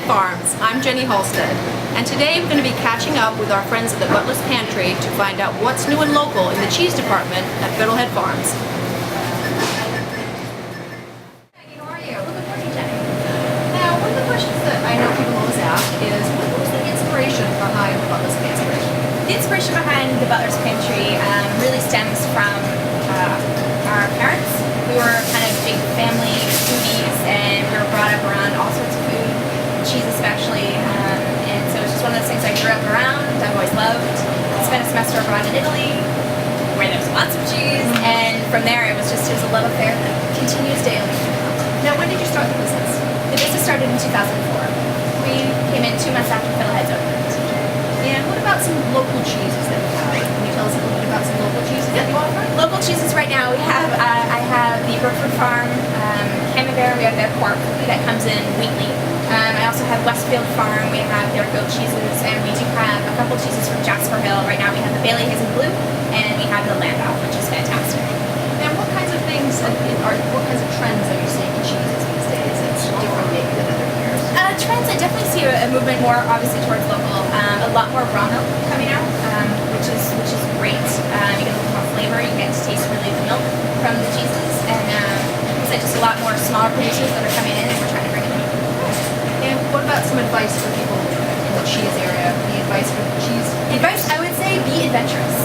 Farms. I'm Jenny Halstead, and today I'm going to be catching up with our friends at the Butler's Pantry to find out what's new and local in the cheese department at Fiddlehead Farms. How are you? Good morning, Jenny. Now, one of the questions that I know people always ask is, what was the inspiration behind the Butler's Pantry? The inspiration behind the Butler's Pantry really stems from our parents. We were kind of big family foodies, and we were brought up around all sorts of food, cheese especially, and so it's just one of those things I grew up around, I've always loved. I spent a semester abroad in Italy, where there's lots of cheese, and from there it was a love affair that continues daily. Now, when did you start the business? The business started in 2004. We came in 2 months after Fiddlehead's opened. And what about some local cheeses that you have? Can you tell us a little bit about some local cheeses that you offer? Local cheeses right now, we have, I have the Brookford Farm, Camembert, we have their pork that comes in weekly. I also have Westfield Farm, we have their goat cheeses, and we do have a couple cheeses from Jasper Hill. Right now we have the Bailey Hazen Blue, and we have the Landau, which is fantastic. And what kinds of things, what kinds of trends are you seeing in cheeses these days? It's different maybe than other years. Trends, I definitely see a movement more obviously towards local. A lot more raw milk coming out, which is great. You get a little more flavor, you get to taste really the milk from the cheeses, and just a lot more smaller producers that are coming in, and we're trying to bring it in. And what about some advice for people in the cheese area? Any advice for the cheese? Advice, I would say be adventurous.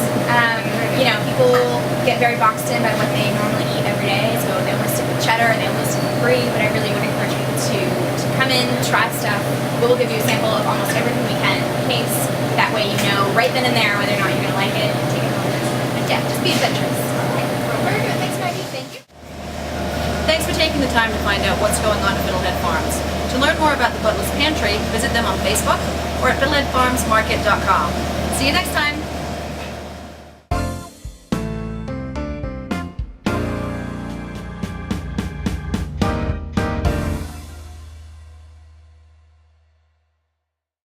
People get very boxed in by what they normally eat every day, so they want to stick with cheddar and they want to stick with brie, but I really would encourage people to come in, try stuff. We'll give you a sample of almost everything we can in case. That way you know right then and there whether or not you're going to like it and take it home. And yeah, just be adventurous. Okay, very good. Thanks, Maggie. Thank you. Thanks for taking the time to find out what's going on at Fiddlehead Farms. To learn more about the Butler's Pantry, visit them on Facebook or at fiddleheadfarmsmarket.com. See you next time.